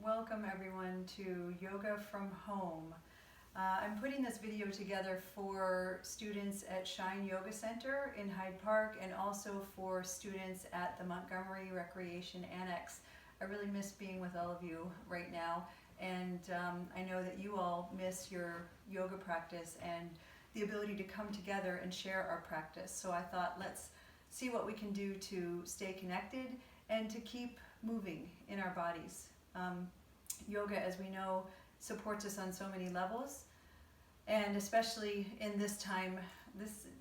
Welcome everyone to Yoga from Home. I'm putting this video together for students at Shine Yoga Center in Hyde Park and also for students at the Montgomery Recreation Annex. I really miss being with all of you right now, and I know that you all miss your yoga practice and the ability to come together and share our practice. So I thought, let's see what we can do to stay connected and to keep moving in our bodies. Yoga, as we know, supports us on so many levels, and especially in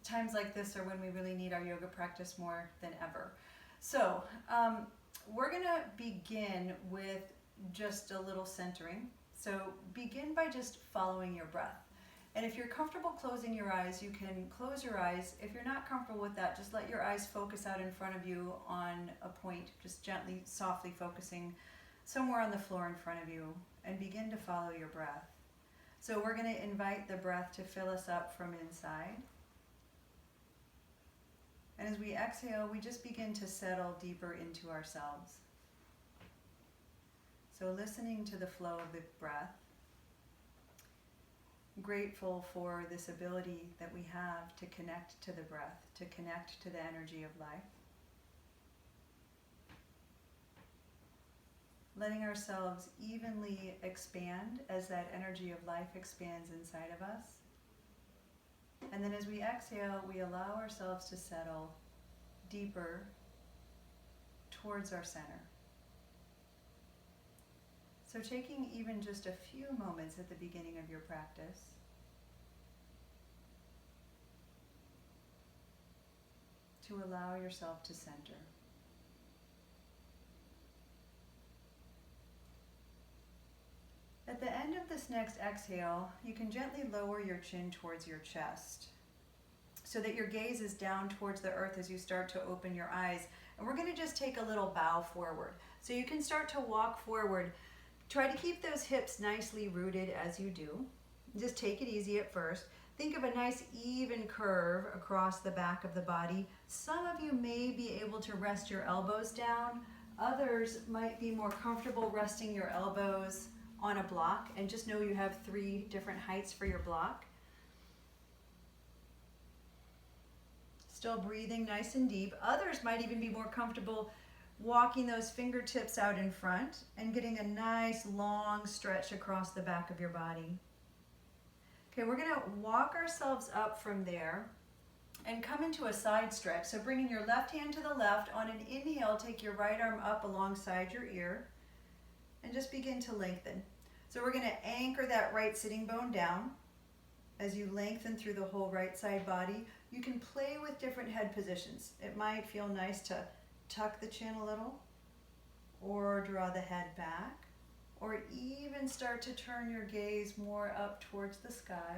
times like this are when we really need our yoga practice more than ever. So we're gonna begin with just a little centering. So begin by just following your breath. And if you're comfortable closing your eyes, you can close your eyes. If you're not comfortable with that, just let your eyes focus out in front of you on a point, just gently, softly focusing somewhere on the floor in front of you, and begin to follow your breath. So we're going to invite the breath to fill us up from inside. And as we exhale, we just begin to settle deeper into ourselves. So listening to the flow of the breath, grateful for this ability that we have to connect to the breath, to connect to the energy of life. Letting ourselves evenly expand as that energy of life expands inside of us. And then as we exhale, we allow ourselves to settle deeper towards our center. So taking even just a few moments at the beginning of your practice to allow yourself to center. At the end of this next exhale, you can gently lower your chin towards your chest so that your gaze is down towards the earth as you start to open your eyes. And we're going to just take a little bow forward. So you can start to walk forward. Try to keep those hips nicely rooted as you do. Just take it easy at first. Think of a nice even curve across the back of the body. Some of you may be able to rest your elbows down. Others might be more comfortable resting your elbows on a block, and just know you have 3 different heights for your block. Still breathing nice and deep. Others might even be more comfortable walking those fingertips out in front and getting a nice long stretch across the back of your body. Okay, we're gonna walk ourselves up from there and come into a side stretch. So bringing your left hand to the left, on an inhale, take your right arm up alongside your ear and just begin to lengthen. So we're gonna anchor that right sitting bone down as you lengthen through the whole right side body. You can play with different head positions. It might feel nice to tuck the chin a little, or draw the head back, or even start to turn your gaze more up towards the sky.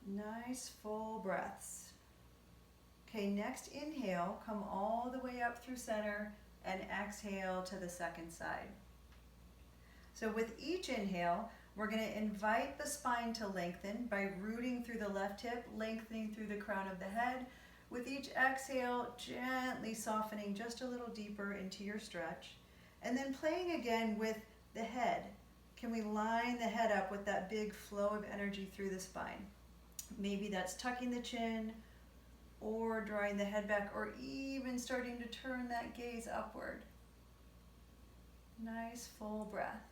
Nice full breaths. Okay, next inhale, come all the way up through center and exhale to the second side. So with each inhale, we're going to invite the spine to lengthen by rooting through the left hip, lengthening through the crown of the head. With each exhale, gently softening just a little deeper into your stretch. And then playing again with the head. Can we line the head up with that big flow of energy through the spine? Maybe that's tucking the chin, or drawing the head back, or even starting to turn that gaze upward. Nice full breath.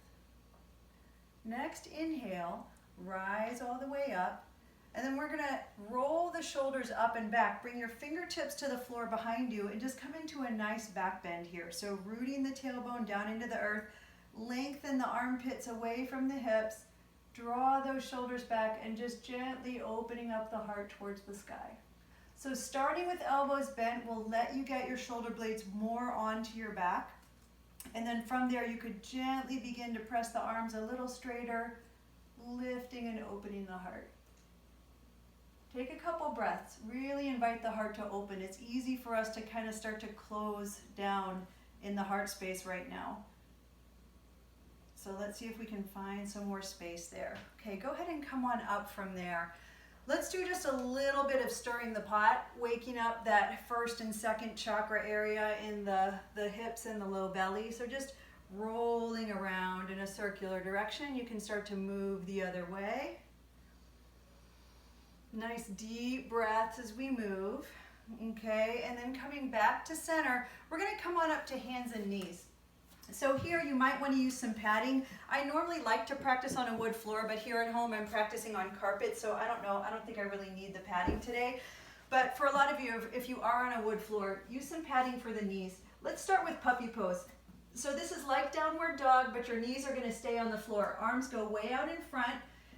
Next inhale, rise all the way up, and then we're gonna roll the shoulders up and back. Bring your fingertips to the floor behind you and just come into a nice back bend here. So rooting the tailbone down into the earth, lengthen the armpits away from the hips, draw those shoulders back, and just gently opening up the heart towards the sky. So starting with elbows bent will let you get your shoulder blades more onto your back. And then from there you could gently begin to press the arms a little straighter, lifting and opening the heart. Take a couple breaths. Really invite the heart to open. It's easy for us to kind of start to close down in the heart space right now. So let's see if we can find some more space there. Okay, go ahead and come on up from there. Let's do just a little bit of stirring the pot, waking up that first and second chakra area in the hips and the low belly. So just rolling around in a circular direction. You can start to move the other way. Nice deep breaths as we move. Okay, and then coming back to center, we're going to come on up to hands and knees. So here you might want to use some padding. I normally like to practice on a wood floor, but here at home I'm practicing on carpet, so I don't think I really need the padding today. But for a lot of you, if you are on a wood floor, use some padding for the knees. Let's start with puppy pose. So this is like downward dog, but your knees are going to stay on the floor. Arms go way out in front.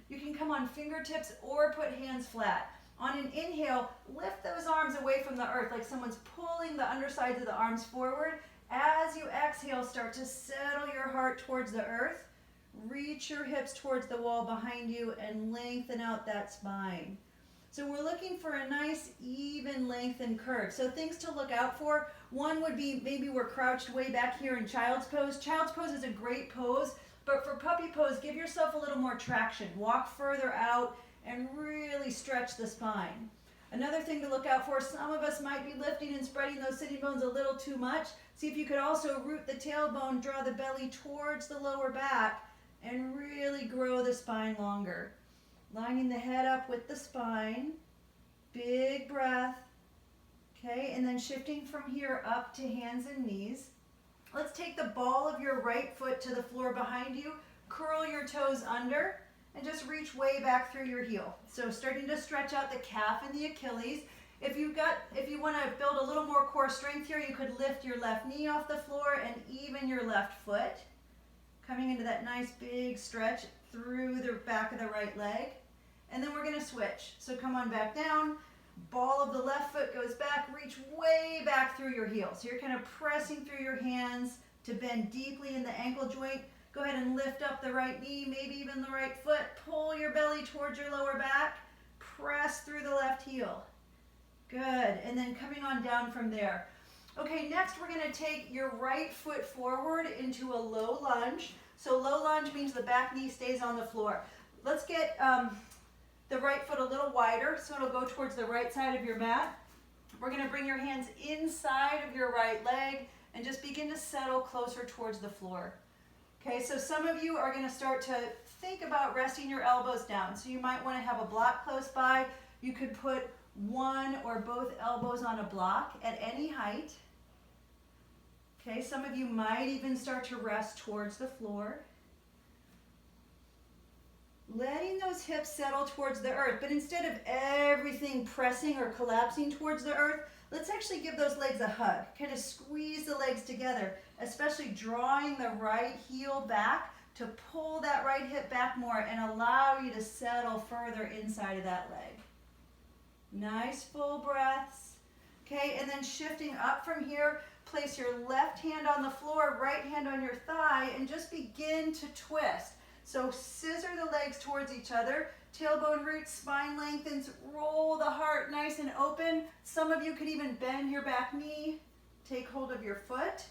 You can come on fingertips or put hands flat. On an inhale, lift those arms away from the earth like someone's pulling the undersides of the arms forward. As you exhale, start to settle your heart towards the earth. Reach your hips towards the wall behind you and lengthen out that spine. So we're looking for a nice, even length and curve. So things to look out for. One would be maybe we're crouched way back here in child's pose. Child's pose is a great pose, but for puppy pose, give yourself a little more traction. Walk further out and really stretch the spine. Another thing to look out for, some of us might be lifting and spreading those sitting bones a little too much. See if you could also root the tailbone, draw the belly towards the lower back, and really grow the spine longer. Lining the head up with the spine. Big breath. Okay, and then shifting from here up to hands and knees. Let's take the ball of your right foot to the floor behind you. Curl your toes under and just reach way back through your heel. So starting to stretch out the calf and the Achilles. If you want to build a little more core strength here, you could lift your left knee off the floor and even your left foot. Coming into that nice big stretch through the back of the right leg. And then we're going to switch. So come on back down. Ball of the left foot goes back. Reach way back through your heel. So you're kind of pressing through your hands to bend deeply in the ankle joint. Go ahead and lift up the right knee, maybe even the right foot. Pull your belly towards your lower back. Press through the left heel. Good. And then coming on down from there. Okay, next we're going to take your right foot forward into a low lunge. So low lunge means the back knee stays on the floor. Let's get the right foot a little wider, so it'll go towards the right side of your mat. We're going to bring your hands inside of your right leg and just begin to settle closer towards the floor. Okay, so some of you are going to start to think about resting your elbows down. So you might want to have a block close by. You could put one or both elbows on a block at any height. Okay, some of you might even start to rest towards the floor. Letting those hips settle towards the earth, but instead of everything pressing or collapsing towards the earth, let's actually give those legs a hug. Kind of squeeze the legs together, especially drawing the right heel back to pull that right hip back more and allow you to settle further inside of that leg. Nice full breaths. Okay, and then shifting up from here, place your left hand on the floor, right hand on your thigh, and just begin to twist. So scissor the legs towards each other, tailbone roots, spine lengthens, roll the heart nice and open. Some of you could even bend your back knee, take hold of your foot,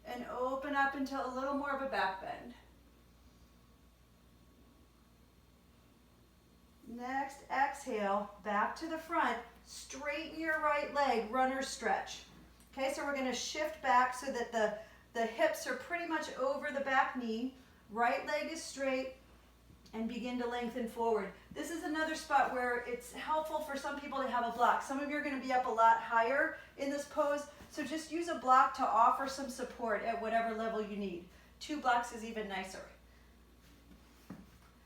and open up into a little more of a back bend. Next, exhale, back to the front, straighten your right leg, runner stretch. Okay, so we're going to shift back so that the hips are pretty much over the back knee. Right leg is straight and begin to lengthen forward. This is another spot where it's helpful for some people to have a block. Some of you are going to be up a lot higher in this pose, so just use a block to offer some support at whatever level you need. 2 blocks is even nicer.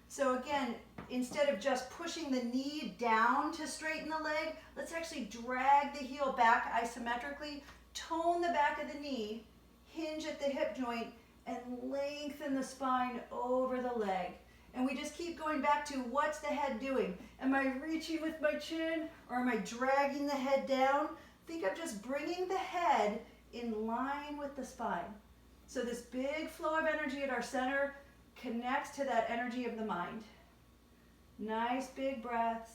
So again, instead of just pushing the knee down to straighten the leg, let's actually drag the heel back isometrically, tone the back of the knee, hinge at the hip joint, and lengthen the spine over the leg. And we just keep going back to what's the head doing? Am I reaching with my chin or am I dragging the head down? Think of just bringing the head in line with the spine. So this big flow of energy at our center connects to that energy of the mind. Nice big breaths.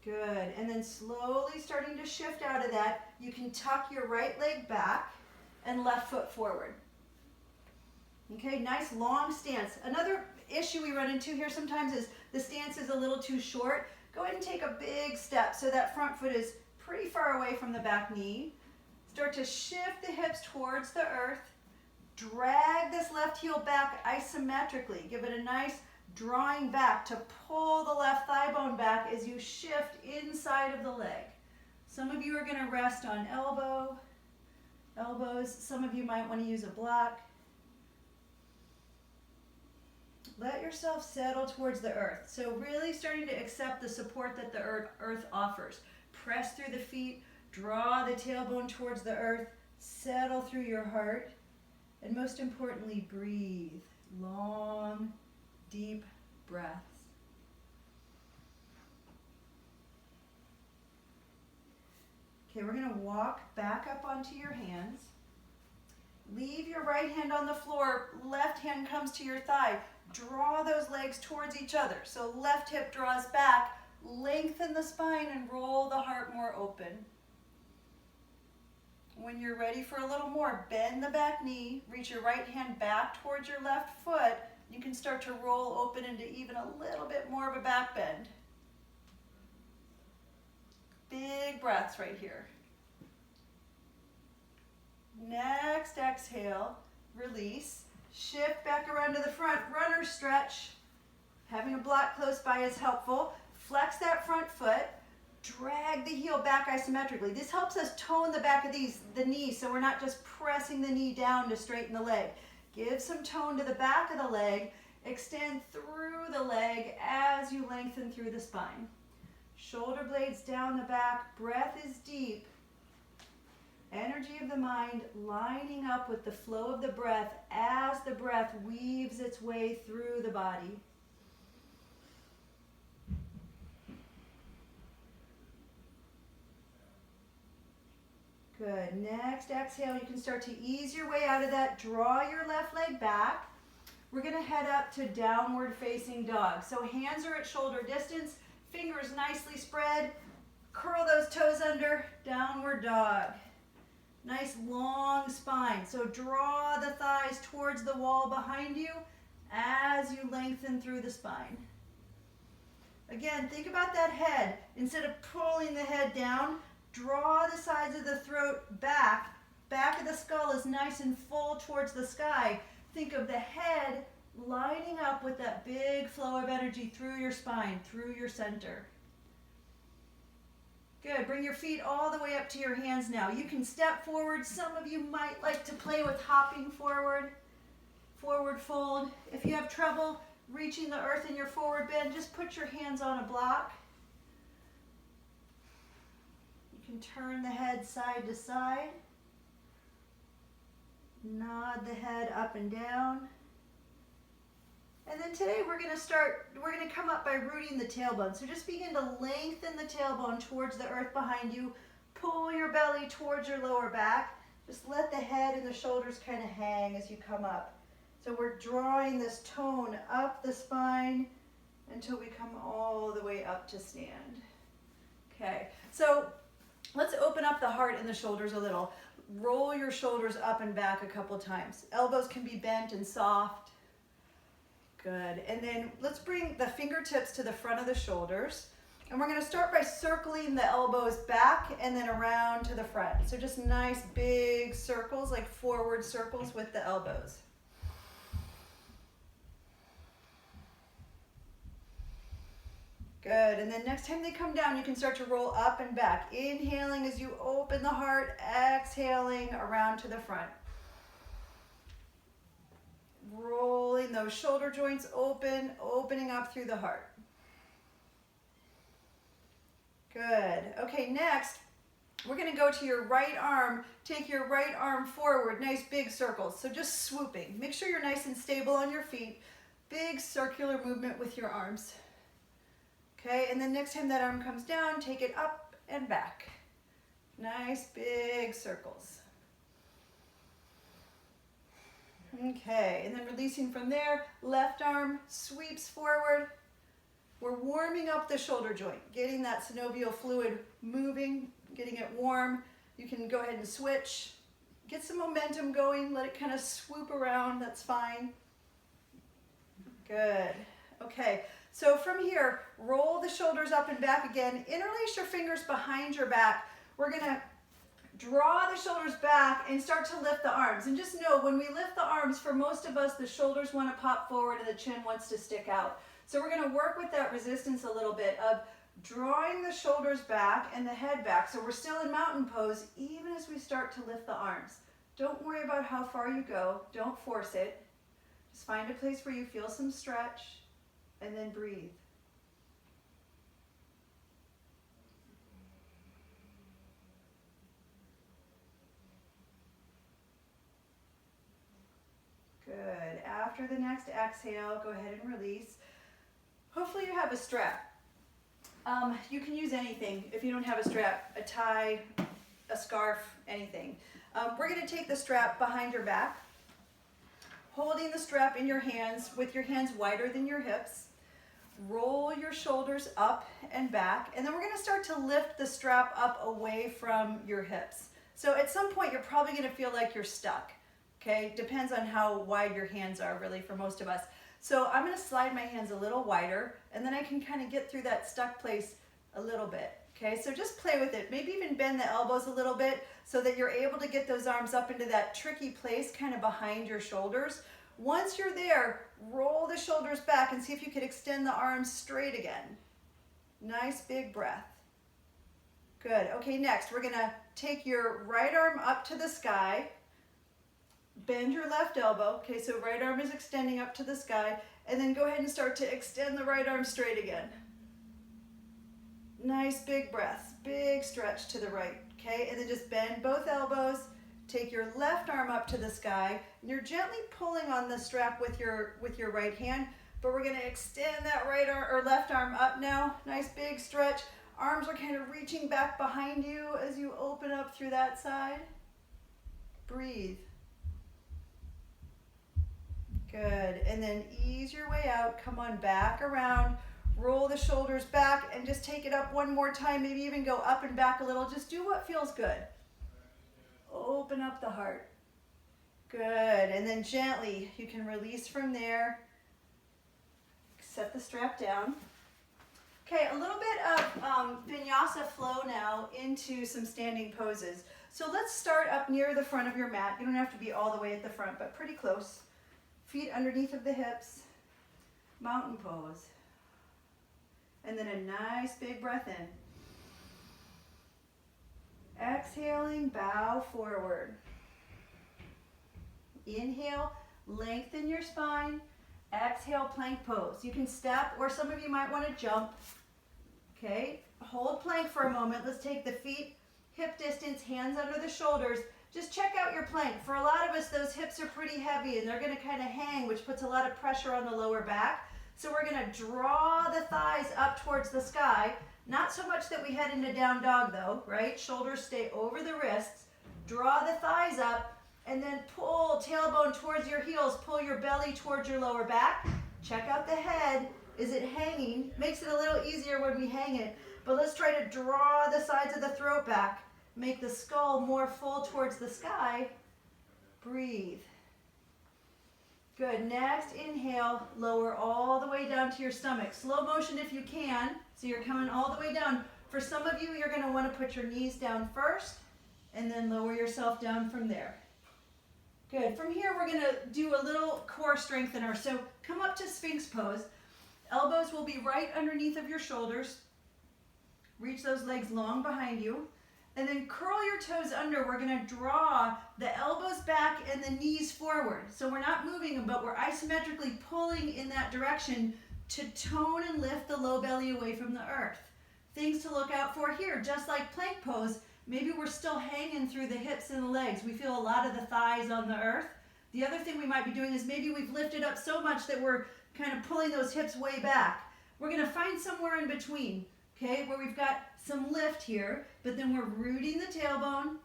Good. And then slowly starting to shift out of that, you can tuck your right leg back and left foot forward. Okay, nice long stance. Another issue we run into here sometimes is the stance is a little too short. Go ahead and take a big step so that front foot is pretty far away from the back knee. Start to shift the hips towards the earth. Drag this left heel back isometrically. Give it a nice drawing back to pull the left thigh bone back as you shift inside of the leg. Some of you are going to rest on elbows. Some of you might want to use a block. Let yourself settle towards the earth. So really starting to accept the support that the earth offers. Press through the feet, draw the tailbone towards the earth, settle through your heart, and most importantly, breathe. Long, deep breaths. Okay, we're going to walk back up onto your hands. Leave your right hand on the floor, left hand comes to your thigh. Draw those legs towards each other. So left hip draws back, lengthen the spine and roll the heart more open. When you're ready for a little more, bend the back knee, reach your right hand back towards your left foot. You can start to roll open into even a little bit more of a back bend. Big breaths right here. Next exhale, release. Shift back around to the front, runner stretch. Having a block close by is helpful. Flex that front foot. Drag the heel back isometrically. This helps us tone the back of the knee so we're not just pressing the knee down to straighten the leg. Give some tone to the back of the leg. Extend through the leg as you lengthen through the spine. Shoulder blades down the back. Breath is deep. Energy of the mind lining up with the flow of the breath as the breath weaves its way through the body. Good. Next exhale, you can start to ease your way out of that. Draw your left leg back. We're going to head up to downward facing dog. So hands are at shoulder distance, fingers nicely spread. Curl those toes under, downward dog. Nice long spine. So draw the thighs towards the wall behind you as you lengthen through the spine. Again, think about that head. Instead of pulling the head down, draw the sides of the throat back. Back of the skull is nice and full towards the sky. Think of the head lining up with that big flow of energy through your spine, through your center. Good. Bring your feet all the way up to your hands now. You can step forward. Some of you might like to play with hopping forward, forward fold. If you have trouble reaching the earth in your forward bend, just put your hands on a block. You can turn the head side to side. Nod the head up and down. And then today we're going to come up by rooting the tailbone. So just begin to lengthen the tailbone towards the earth behind you. Pull your belly towards your lower back. Just let the head and the shoulders kind of hang as you come up. So we're drawing this tone up the spine until we come all the way up to stand. Okay, so let's open up the heart and the shoulders a little. Roll your shoulders up and back a couple times. Elbows can be bent and soft. Good. And then let's bring the fingertips to the front of the shoulders. And we're going to start by circling the elbows back and then around to the front. So just nice big circles, like forward circles with the elbows. Good. And then next time they come down, you can start to roll up and back. Inhaling as you open the heart, exhaling around to the front. Rolling those shoulder joints open, opening up through the heart. Good. Okay, next, we're going to go to your right arm. Take your right arm forward, nice big circles. So just swooping. Make sure you're nice and stable on your feet. Big circular movement with your arms. Okay, and then next time that arm comes down, take it up and back. Nice big circles. Okay, and then releasing from there, left arm sweeps forward. We're warming up the shoulder joint, getting that synovial fluid moving, getting it warm. You can go ahead and switch. Get some momentum going, let it kind of swoop around, that's fine. Good. Okay, so from here, roll the shoulders up and back again. Interlace your fingers behind your back. We're gonna draw the shoulders back and start to lift the arms. And just know, when we lift the arms, for most of us, the shoulders want to pop forward and the chin wants to stick out. So we're going to work with that resistance a little bit of drawing the shoulders back and the head back. So we're still in mountain pose, even as we start to lift the arms. Don't worry about how far you go. Don't force it. Just find a place where you feel some stretch and then breathe. Good. After the next exhale, go ahead and release. Hopefully you have a strap. You can use anything if you don't have a strap, a tie, a scarf, anything. We're going to take the strap behind your back, holding the strap in your hands with your hands wider than your hips. Roll your shoulders up and back, and then we're going to start to lift the strap up away from your hips. So at some point you're probably going to feel like you're stuck. Okay, depends on how wide your hands are, really, for most of us. So I'm going to slide my hands a little wider, and then I can kind of get through that stuck place a little bit. Okay, so just play with it. Maybe even bend the elbows a little bit so that you're able to get those arms up into that tricky place kind of behind your shoulders. Once you're there, roll the shoulders back and see if you can extend the arms straight again. Nice big breath. Good. Okay, next we're going to take your right arm up to the sky. Bend your left elbow. Okay, so right arm is extending up to the sky, and then go ahead and start to extend the right arm straight again. Nice big breaths, big stretch to the right. Okay, and then just bend both elbows. Take your left arm up to the sky, and you're gently pulling on the strap with your right hand, but we're going to extend that right arm or left arm up now. Nice big stretch. Arms are kind of reaching back behind you as you open up through that side. Breathe. Good, and then ease your way out, come on back around, roll the shoulders back and just take it up one more time, maybe even go up and back a little, just do what feels good. Open up the heart. Good, and then gently, you can release from there, set the strap down. Okay, a little bit of Vinyasa flow now into some standing poses. So let's start up near the front of your mat. You don't have to be all the way at the front, but pretty close. Feet underneath of the hips, mountain pose. And then a nice big breath in. Exhaling, bow forward. Inhale, lengthen your spine. Exhale, plank pose. You can step, or some of you might want to jump. Okay, hold plank for a moment. Let's take the feet hip distance, hands under the shoulders. Just check out your plank. For a lot of us, those hips are pretty heavy and they're going to kind of hang, which puts a lot of pressure on the lower back. So we're going to draw the thighs up towards the sky. Not so much that we head into down dog though, right? Shoulders stay over the wrists. Draw the thighs up and then pull tailbone towards your heels. Pull your belly towards your lower back. Check out the head. Is it hanging? Makes it a little easier when we hang it. But let's try to draw the sides of the throat back. Make the skull more full towards the sky. Breathe. Good. Next, inhale, lower all the way down to your stomach. Slow motion if you can. So you're coming all the way down. For some of you, you're going to want to put your knees down first and then lower yourself down from there. Good. From here, we're going to do a little core strengthener. So come up to Sphinx pose. Elbows will be right underneath of your shoulders. Reach those legs long behind you. And then curl your toes under. We're going to draw the elbows back and the knees forward. So we're not moving them, but we're isometrically pulling in that direction to tone and lift the low belly away from the earth. Things to look out for here, just like plank pose, maybe we're still hanging through the hips and the legs. We feel a lot of the thighs on the earth. The other thing we might be doing is maybe we've lifted up so much that we're kind of pulling those hips way back. We're going to find somewhere in between. Okay, where we've got some lift here, but then we're rooting the tailbone,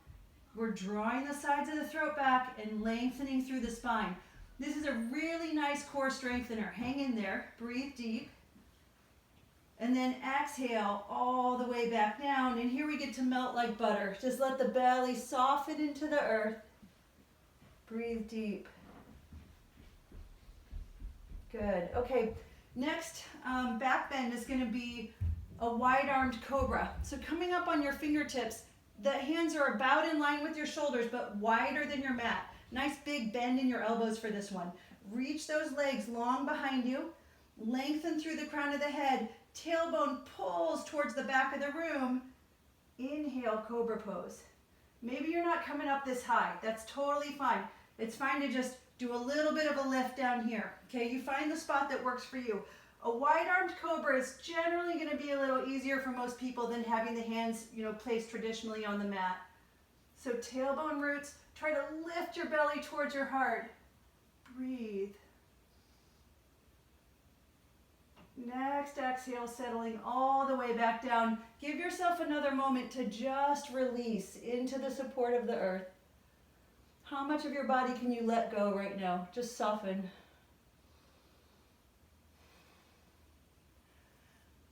we're drawing the sides of the throat back and lengthening through the spine. This is a really nice core strengthener. Hang in there, breathe deep, and then exhale all the way back down, and here we get to melt like butter. Just let the belly soften into the earth. Breathe deep. Good. Okay, next back bend is going to be a wide-armed cobra. So coming up on your fingertips, the hands are about in line with your shoulders, but wider than your mat. Nice big bend in your elbows for this one. Reach those legs long behind you. Lengthen through the crown of the head. Tailbone pulls towards the back of the room. Inhale, cobra pose. Maybe you're not coming up this high. That's totally fine. It's fine to just do a little bit of a lift down here. Okay, you find the spot that works for you. A wide-armed cobra is generally going to be a little easier for most people than having the hands, placed traditionally on the mat. So tailbone roots, try to lift your belly towards your heart. Breathe. Next exhale, settling all the way back down. Give yourself another moment to just release into the support of the earth. How much of your body can you let go right now? Just soften.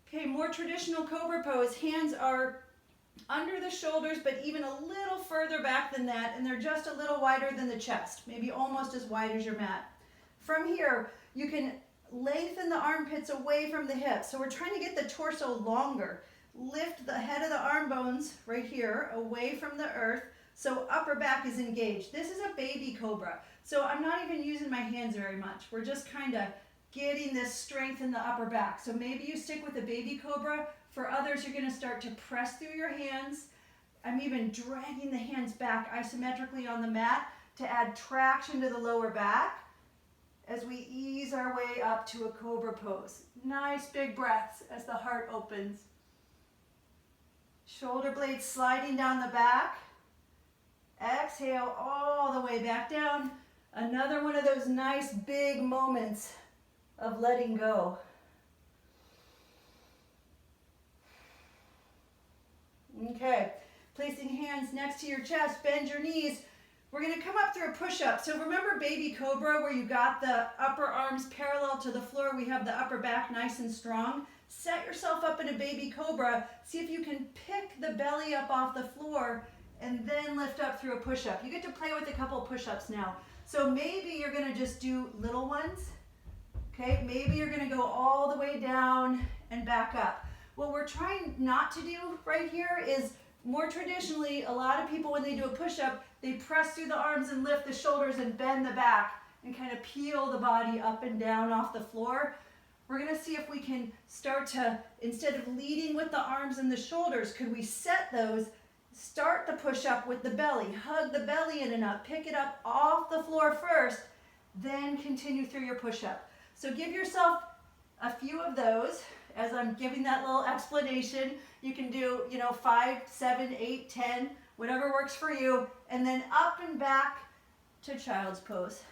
Okay, more traditional cobra pose. Hands are under the shoulders, but even a little further back than that, and they're just a little wider than the chest, maybe almost as wide as your mat. From here, you can lengthen the armpits away from the hips. So we're trying to get the torso longer. Lift the head of the arm bones right here away from the earth so upper back is engaged. This is a baby cobra. So I'm not even using my hands very much. We're just kind of getting this strength in the upper back. So maybe you stick with a baby cobra. For others, you're going to start to press through your hands. I'm even dragging the hands back isometrically on the mat to add traction to the lower back as we ease our way up to a cobra pose. Nice big breaths as the heart opens. Shoulder blades sliding down the back. Exhale all the way back down. Another one of those nice big moments of letting go. Okay, placing hands next to your chest, bend your knees. We're going to come up through a push-up. So remember baby cobra where you got the upper arms parallel to the floor, we have the upper back nice and strong. Set yourself up in a baby cobra. See if you can pick the belly up off the floor and then lift up through a push-up. You get to play with a couple push-ups now. So maybe you're going to just do little ones. Okay, maybe you're going to go all the way down and back up. What we're trying not to do right here is, more traditionally, a lot of people when they do a push-up, they press through the arms and lift the shoulders and bend the back and kind of peel the body up and down off the floor. We're going to see if we can start to, instead of leading with the arms and the shoulders, could we set those, start the push-up with the belly, hug the belly in and up, pick it up off the floor first, then continue through your push-up. So give yourself a few of those. As I'm giving that little explanation, you can do, 5, 7, 8, 10, whatever works for you, and then up and back to child's pose.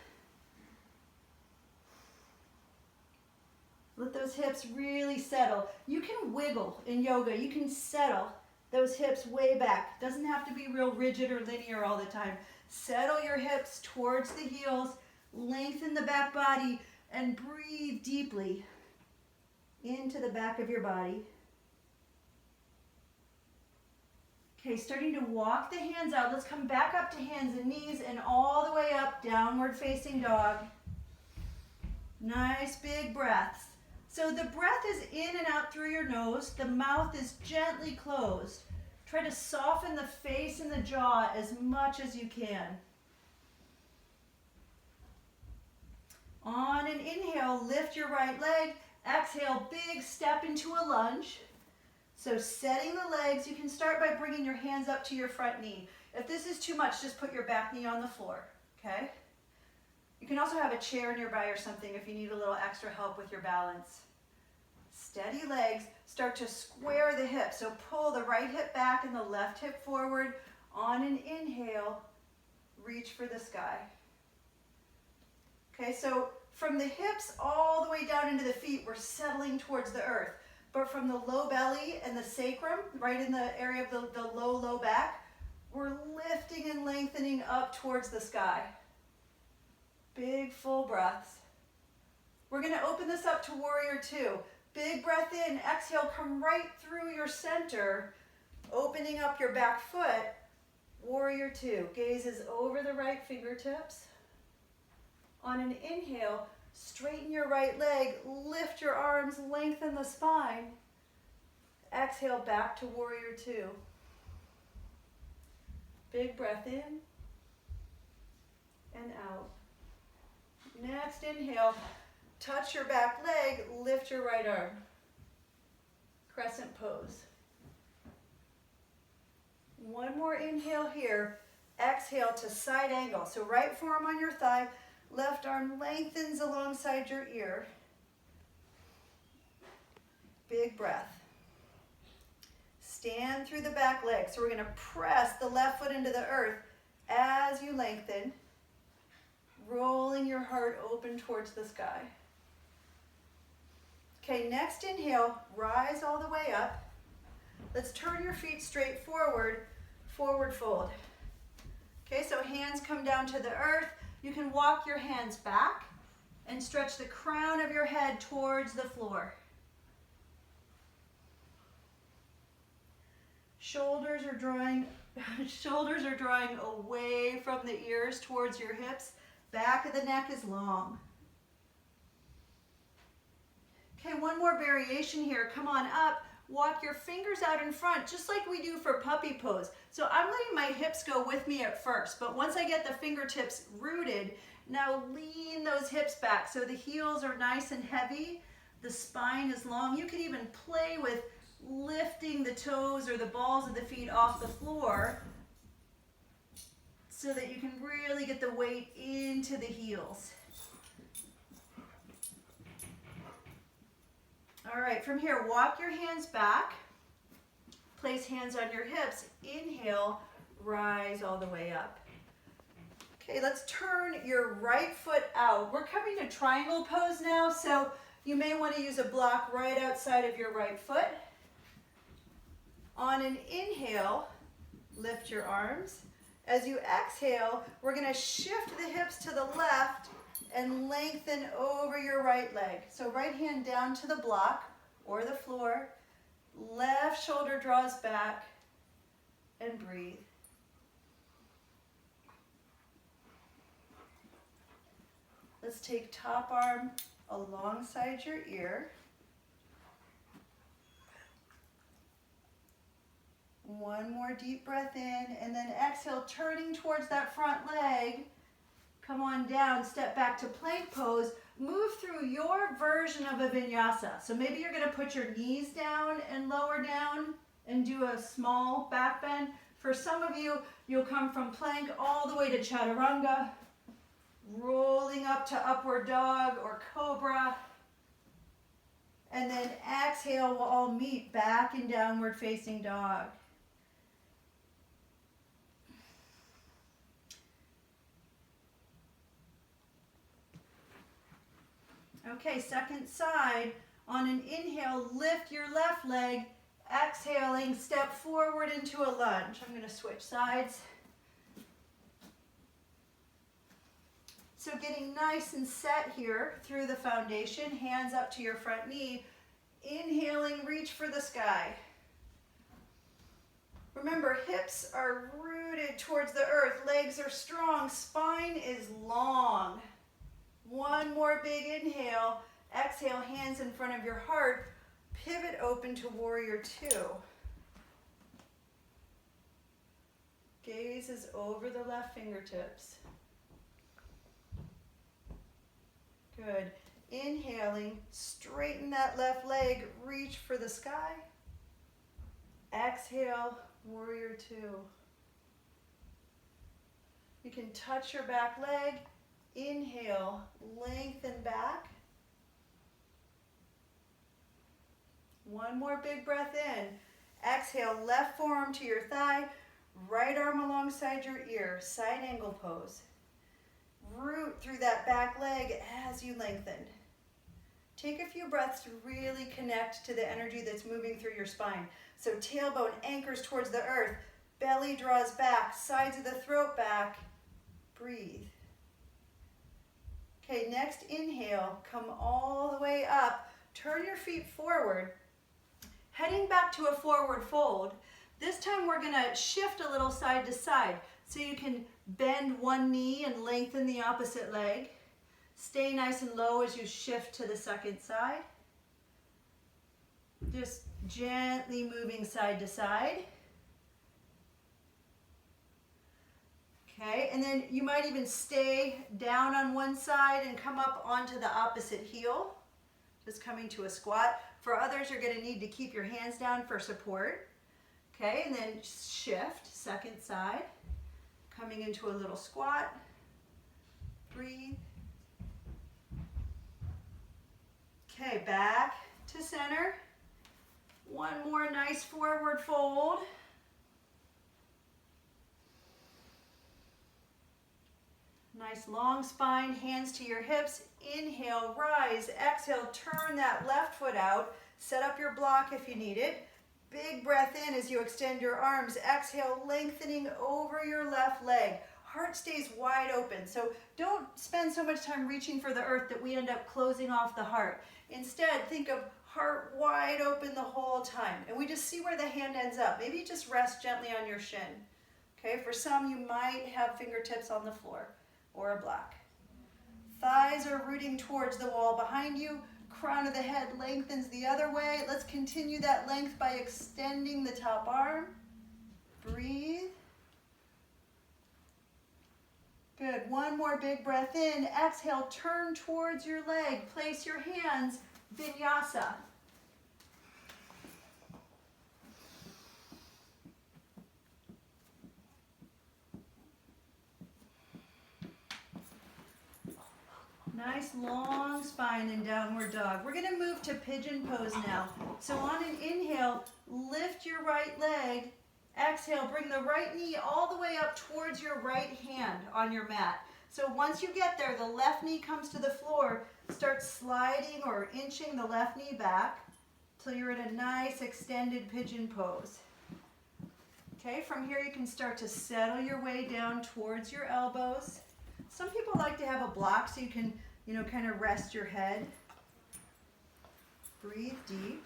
Let those hips really settle. You can wiggle in yoga. You can settle those hips way back. Doesn't have to be real rigid or linear all the time. Settle your hips towards the heels, lengthen the back body, and breathe deeply into the back of your body. Okay, starting to walk the hands out. Let's come back up to hands and knees and all the way up, downward facing dog. Nice big breaths. So the breath is in and out through your nose. The mouth is gently closed. Try to soften the face and the jaw as much as you can. On an inhale, lift your right leg. Exhale, big step into a lunge. So setting the legs, you can start by bringing your hands up to your front knee. If this is too much, just put your back knee on the floor, okay? You can also have a chair nearby or something if you need a little extra help with your balance. Steady legs, start to square the hips. So pull the right hip back and the left hip forward. On an inhale, reach for the sky. Okay, so from the hips all the way down into the feet, we're settling towards the earth. But from the low belly and the sacrum, right in the area of the low back, we're lifting and lengthening up towards the sky. Big full breaths. We're going to open this up to warrior two. Big breath in, exhale, come right through your center, opening up your back foot. Warrior two, gaze is over the right fingertips. On an inhale, Straighten your right leg, lift your arms, lengthen the spine. Exhale back to warrior two. Big breath in and out. Next inhale, touch your back leg, lift your right arm. Crescent pose. One more inhale here. Exhale to side angle. So right forearm on your thigh, left arm lengthens alongside your ear. Big breath. Stand through the back leg. So we're going to press the left foot into the earth as you lengthen, rolling your heart open towards the sky. Okay, next inhale, rise all the way up. Let's turn your feet straight forward, forward fold. Okay, so hands come down to the earth. You can walk your hands back and stretch the crown of your head towards the floor. Shoulders are drawing away from the ears towards your hips. Back of the neck is long. Okay, one more variation here. Come on up. Walk your fingers out in front, just like we do for puppy pose. So I'm letting my hips go with me at first, but once I get the fingertips rooted, now lean those hips back so the heels are nice and heavy, the spine is long. You can even play with lifting the toes or the balls of the feet off the floor so that you can really get the weight into the heels. All right, from here, walk your hands back. Place hands on your hips. Inhale, rise all the way up. Okay, let's turn your right foot out. We're coming to triangle pose now, so you may want to use a block right outside of your right foot. On an inhale, lift your arms. As you exhale, we're going to shift the hips to the left and lengthen over your right leg. So right hand down to the block or the floor. Left shoulder draws back and breathe. Let's take top arm alongside your ear. One more deep breath in, and then exhale, turning towards that front leg. Come on down, step back to plank pose. Move through your version of a vinyasa. So maybe you're going to put your knees down and lower down and do a small back bend. For some of you, you'll come from plank all the way to chaturanga, rolling up to upward dog or cobra. And then exhale, we'll all meet back in downward facing dog. Okay, second side. On an inhale, lift your left leg. Exhaling, step forward into a lunge. I'm going to switch sides. So getting nice and set here through the foundation. Hands up to your front knee. Inhaling, reach for the sky. Remember, hips are rooted towards the earth. Legs are strong. Spine is long. One more big inhale. Exhale, hands in front of your heart. Pivot open to warrior two. Gaze is over the left fingertips. Good. Inhaling, straighten that left leg, reach for the sky. Exhale, warrior two. You can touch your back leg. Inhale, lengthen back. One more big breath in. Exhale, left forearm to your thigh, right arm alongside your ear, side angle pose. Root through that back leg as you lengthen. Take a few breaths to really connect to the energy that's moving through your spine. So tailbone anchors towards the earth, belly draws back, sides of the throat back. Breathe. Okay, next inhale, come all the way up. Turn your feet forward. Heading back to a forward fold. This time we're going to shift a little side to side. So you can bend one knee and lengthen the opposite leg. Stay nice and low as you shift to the second side. Just gently moving side to side. Okay, and then you might even stay down on one side and come up onto the opposite heel. Just coming to a squat. For others, you're going to need to keep your hands down for support. Okay, and then shift, second side. Coming into a little squat. Breathe. Okay, back to center. One more nice forward fold. Nice long spine, hands to your hips. Inhale, rise. Exhale, turn that left foot out. Set up your block if you need it. Big breath in as you extend your arms. Exhale, lengthening over your left leg. Heart stays wide open. So don't spend so much time reaching for the earth that we end up closing off the heart. Instead, think of heart wide open the whole time. And we just see where the hand ends up. Maybe just rest gently on your shin. Okay, for some, you might have fingertips on the floor or a block. Thighs are rooting towards the wall behind you. Crown of the head lengthens the other way. Let's continue that length by extending the top arm. Breathe. Good. One more big breath in. Exhale, turn towards your leg. Place your hands, Vinyasa. Nice long spine in downward dog. We're going to move to pigeon pose now. So on an inhale, lift your right leg. Exhale, bring the right knee all the way up towards your right hand on your mat. So once you get there, the left knee comes to the floor. Start sliding or inching the left knee back till you're in a nice extended pigeon pose. Okay, from here you can start to settle your way down towards your elbows. Some people like to have a block so you can, kind of rest your head. Breathe deep.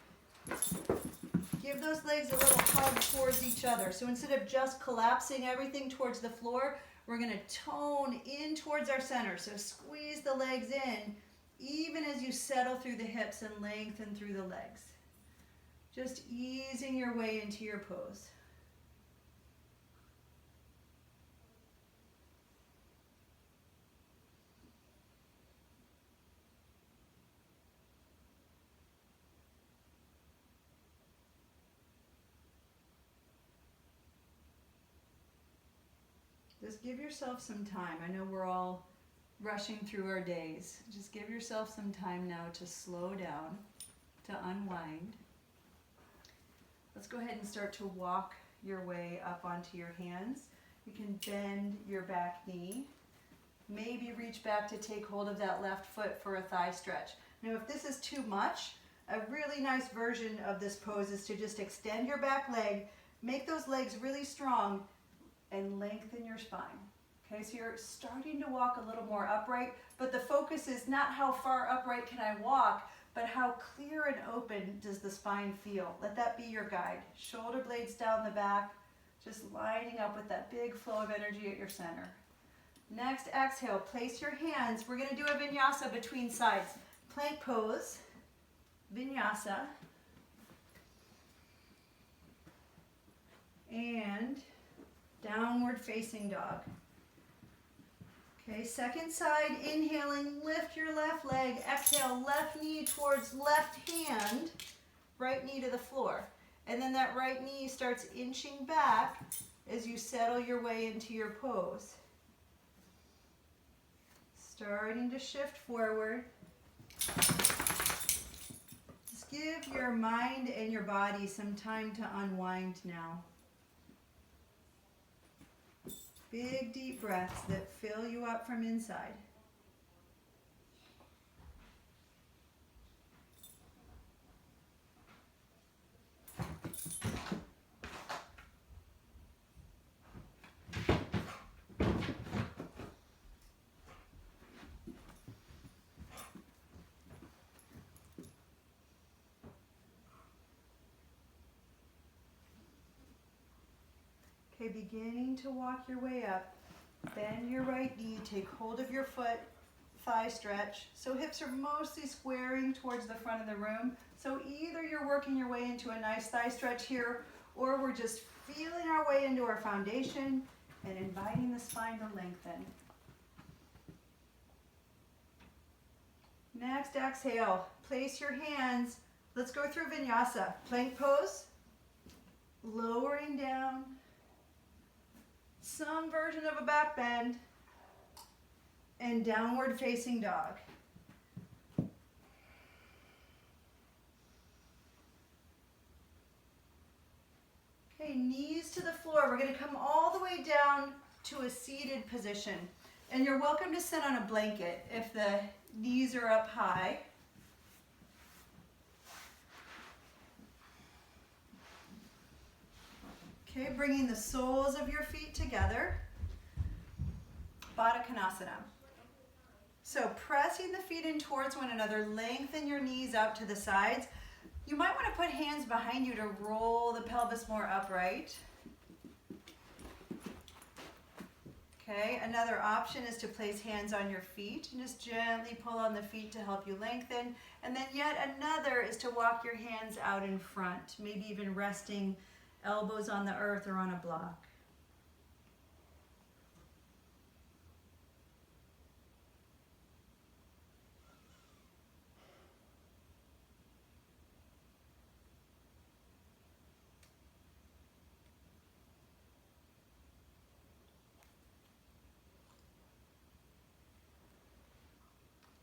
Give those legs a little hug towards each other. So instead of just collapsing everything towards the floor, we're going to tone in towards our center. So squeeze the legs in, even as you settle through the hips and lengthen through the legs. Just easing your way into your pose. Just give yourself some time. I know we're all rushing through our days. Just give yourself some time now to slow down, to unwind. Let's go ahead and start to walk your way up onto your hands. You can bend your back knee. Maybe reach back to take hold of that left foot for a thigh stretch. Now, if this is too much, a really nice version of this pose is to just extend your back leg, make those legs really strong, and lengthen your spine. Okay, so you're starting to walk a little more upright, but the focus is not how far upright can I walk, but how clear and open does the spine feel. Let that be your guide. Shoulder blades down the back, just lining up with that big flow of energy at your center. Next, exhale, place your hands. We're gonna do a vinyasa between sides. Plank pose, vinyasa, and downward facing dog. Okay, second side, inhaling, lift your left leg. Exhale, left knee towards left hand, right knee to the floor. And then that right knee starts inching back as you settle your way into your pose. Starting to shift forward. Just give your mind and your body some time to unwind now. Big deep breaths that fill you up from inside. Okay, beginning to walk your way up. Bend your right knee, take hold of your foot, thigh stretch. So hips are mostly squaring towards the front of the room. So either you're working your way into a nice thigh stretch here, or we're just feeling our way into our foundation and inviting the spine to lengthen. Next, exhale. Place your hands. Let's go through Vinyasa. Plank pose. Lowering down. Some version of a back bend. And downward facing dog. Okay, knees to the floor. We're going to come all the way down to a seated position. And you're welcome to sit on a blanket if the knees are up high. Okay, bringing the soles of your feet together. Baddha Konasana. So pressing the feet in towards one another, lengthen your knees out to the sides. You might want to put hands behind you to roll the pelvis more upright. Okay, another option is to place hands on your feet and just gently pull on the feet to help you lengthen. And then yet another is to walk your hands out in front, maybe even resting elbows on the earth or on a block.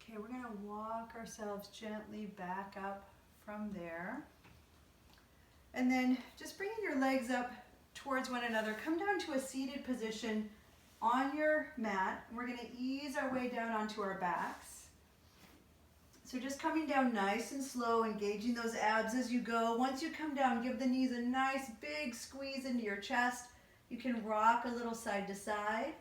Okay, we're going to walk ourselves gently back up from there. And then just bringing your legs up towards one another, come down to a seated position on your mat. We're going to ease our way down onto our backs. So just coming down nice and slow, engaging those abs as you go. Once you come down, give the knees a nice big squeeze into your chest. You can rock a little side to side.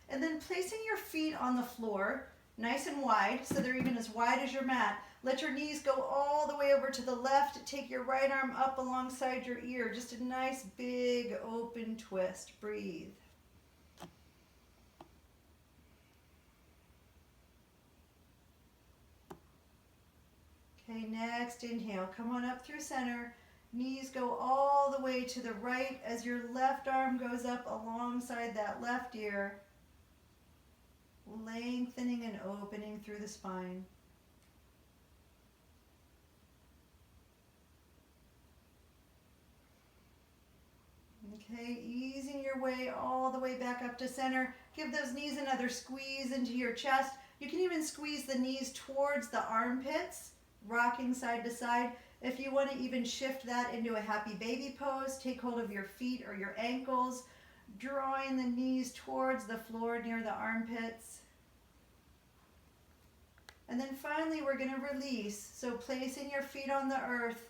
And then placing your feet on the floor, nice and wide, so they're even as wide as your mat. Let your knees go all the way over to the left. Take your right arm up alongside your ear. Just a nice big open twist. Breathe. Okay, next inhale. Come on up through center. Knees go all the way to the right as your left arm goes up alongside that left ear. Lengthening and opening through the spine. Okay, easing your way all the way back up to center. Give those knees another squeeze into your chest. You can even squeeze the knees towards the armpits, rocking side to side. If you want to even shift that into a happy baby pose, take hold of your feet or your ankles, drawing the knees towards the floor near the armpits. And then finally we're going to release. So placing your feet on the earth,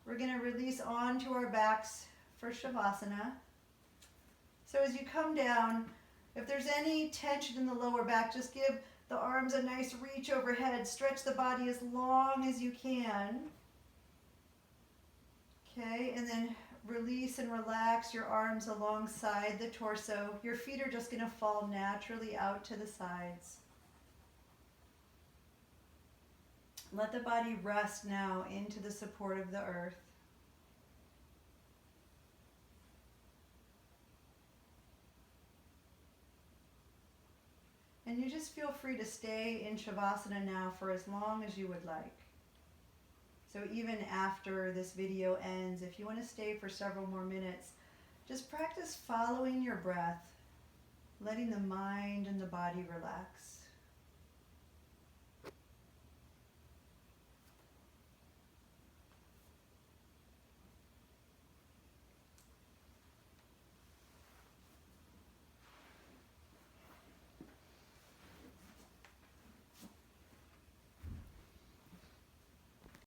we're going to release onto our backs for Shavasana. So as you come down, if there's any tension in the lower back, just give the arms a nice reach overhead. Stretch the body as long as you can. Okay, and then release and relax your arms alongside the torso. Your feet are just going to fall naturally out to the sides. Let the body rest now into the support of the earth. And you just feel free to stay in Shavasana now for as long as you would like. So even after this video ends, if you want to stay for several more minutes, just practice following your breath, letting the mind and the body relax.